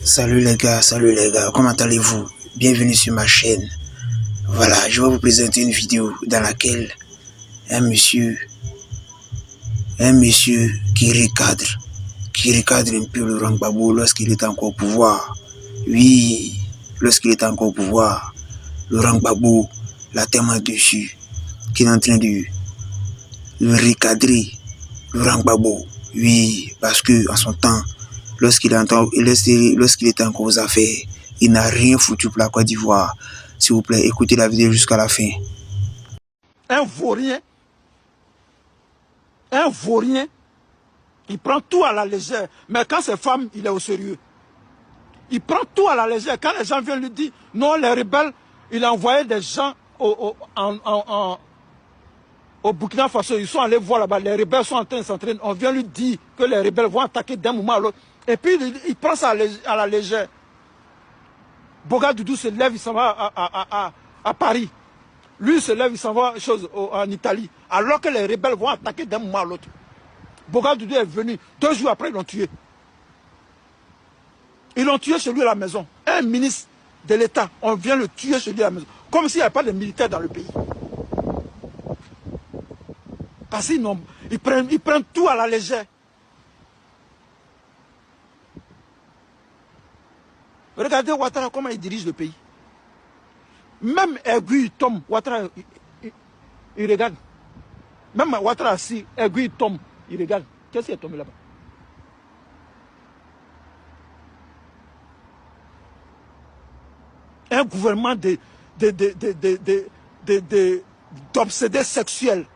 Salut les gars, comment allez-vous? Bienvenue sur ma chaîne. Voilà, je vais vous présenter une vidéo dans laquelle un monsieur qui recadre un peu Laurent Gbagbo lorsqu'il est encore au pouvoir. Oui, lorsqu'il est encore au pouvoir, Laurent Gbagbo l'a tellement dessus qu'il est en train de le recadrer. Laurent Gbagbo, oui, parce que en son temps, lorsqu'il était encore aux affaires, il n'a rien foutu pour la Côte d'Ivoire. S'il vous plaît, écoutez la vidéo jusqu'à la fin. Un vaurien, il prend tout à la légère. Mais quand c'est femme, il est au sérieux. Il prend tout à la légère. Quand les gens viennent lui dire, non, les rebelles, il a envoyé des gens au Burkina Faso. Ils sont allés voir là-bas. Les rebelles sont en train de s'entraîner. On vient lui dire que les rebelles vont attaquer d'un moment à l'autre. Et puis, il prend ça à la légère. Bogadoudou se lève, il s'en va à Paris. Lui se lève, il s'en va en Italie. Alors que les rebelles vont attaquer d'un moment à l'autre. Bogadoudou est venu. 2 jours après, ils l'ont tué. Ils l'ont tué chez lui à la maison. Un ministre de l'État, on vient le tuer chez lui à la maison. Comme s'il n'y avait pas de militaires dans le pays. Parce qu'ils prennent tout à la légère. Regardez Ouattara, comment il dirige le pays. Même aiguille tombe, Ouattara, il regarde. Même Ouattara, si aiguille tombe, il regarde. Qu'est-ce qui est tombé là-bas? Un gouvernement d'obsédés sexuels.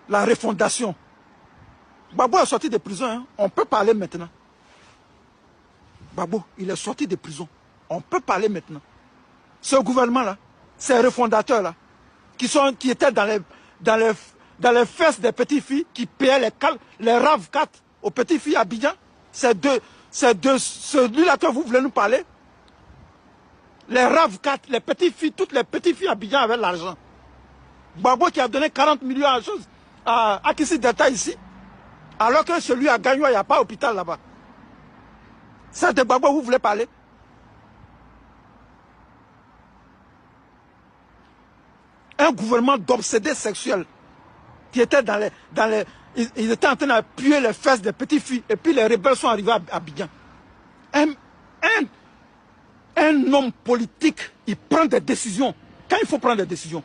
La refondation. Gbagbo est sorti de prison, hein. On peut parler maintenant. Gbagbo, il est sorti de prison. On peut parler maintenant. Ce gouvernement-là, ces refondateurs-là, qui étaient dans les fesses des petites filles, qui payaient les RAV4 aux petites filles à Abidjan, c'est de celui-là que vous voulez nous parler. Les RAV4, les petites filles, toutes les petites filles à Abidjan avaient l'argent. Gbagbo qui a donné 40 millions à Akissi Delta ici, alors que celui à Gagnoa, il n'y a pas d'hôpital là-bas. C'est de Gbagbo vous voulez parler? Un gouvernement d'obsédés sexuels qui était ils étaient en train d'appuyer les fesses des petites filles et puis les rebelles sont arrivés à Abidjan. Un homme politique, il prend des décisions. Quand il faut prendre des décisions,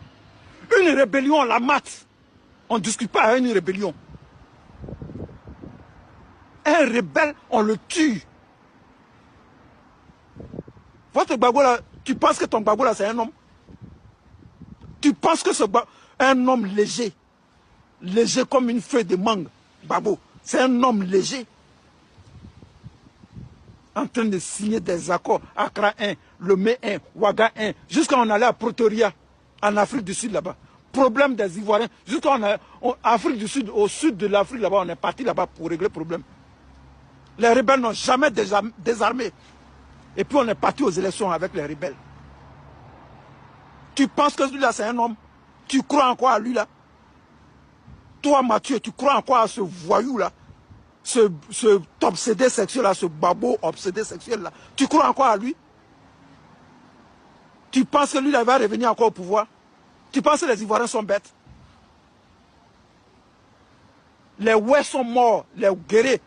une rébellion, on la mate. On ne discute pas à une rébellion. Un rebelle, on le tue. Votre Gbagbo là, tu penses que ton Gbagbo là c'est un homme? Tu penses que c'est un homme léger? Léger comme une feuille de mangue. Gbagbo, c'est un homme léger. En train de signer des accords. Accra 1, Lomé 1, Ouaga 1. Jusqu'à on allait à Pretoria, en Afrique du Sud là-bas. Problème des Ivoiriens. Jusqu'à Afrique du Sud, au sud de l'Afrique là-bas, on est parti là-bas pour régler le problème. Les rebelles n'ont jamais désarmé. Et puis on est parti aux élections avec les rebelles. Tu penses que lui-là, c'est un homme? Tu crois en quoi à lui-là? Toi, Mathieu, tu crois en quoi à ce voyou-là? Ce obsédé sexuel-là, ce babo obsédé sexuel-là. Tu crois en quoi à lui? Tu penses que lui, il va revenir encore au pouvoir? Tu penses que les Ivoiriens sont bêtes? Les Ouais sont morts, les guerriers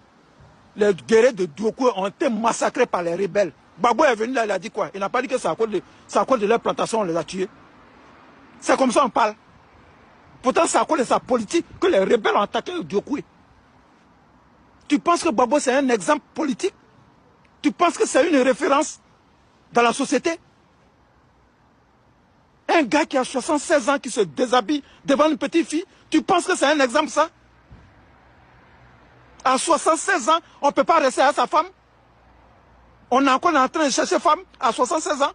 de Dououkoué ont été massacrés par les rebelles. Gbagbo est venu là, il a dit quoi? Il n'a pas dit que c'est à cause de leur plantation on les a tués. C'est comme ça on parle. Pourtant c'est à cause de sa politique que les rebelles ont attaqué Dououkoué. Tu penses que Gbagbo c'est un exemple politique? Tu penses que c'est une référence dans la société? Un gars qui a 76 ans qui se déshabille devant une petite fille, tu penses que c'est un exemple ça? À 76 ans, on ne peut pas rester à sa femme. On est encore en train de chercher femme à 76 ans.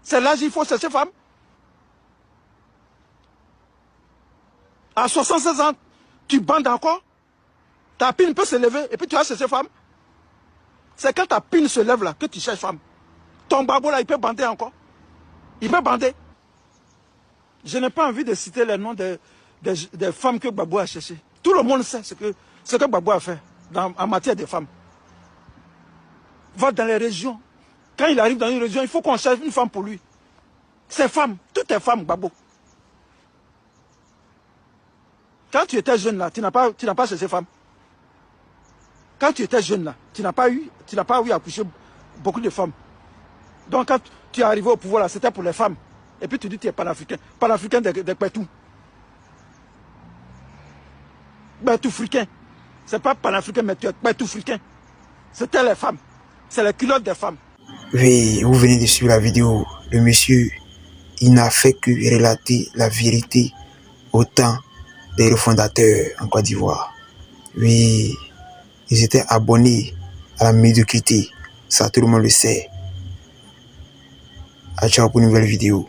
C'est l'âge il faut chercher femme. À 76 ans, tu bandes encore. Ta pine peut se lever et puis tu vas chercher femme. C'est quand ta pine se lève là que tu cherches femme. Ton Gbagbo là, il peut bander encore. Il peut bander. Je n'ai pas envie de citer les noms des femmes que Gbagbo a cherchées. Tout le monde sait ce que Gbagbo a fait en matière de femmes. va dans les régions. Quand il arrive dans une région, il faut qu'on cherche une femme pour lui. Ces femmes, toutes les femmes, Gbagbo. Quand tu étais jeune là, tu n'as pas cherché femme. Quand tu étais jeune là, tu n'as pas eu à coucher beaucoup de femmes. Donc quand tu es arrivé au pouvoir là, c'était pour les femmes. Et puis tu dis que tu es panafricain. Panafricain de Kpetou. Kpetoufricain. C'est pas panafricain, mais tu es Kpetoufricain. C'était les femmes. C'est les culottes des femmes. Oui, vous venez de suivre la vidéo. Le monsieur, il n'a fait que relater la vérité au temps des refondateurs en Côte d'Ivoire. Oui, ils étaient abonnés à la médiocrité. Ça, tout le monde le sait. À ciao pour une nouvelle vidéo.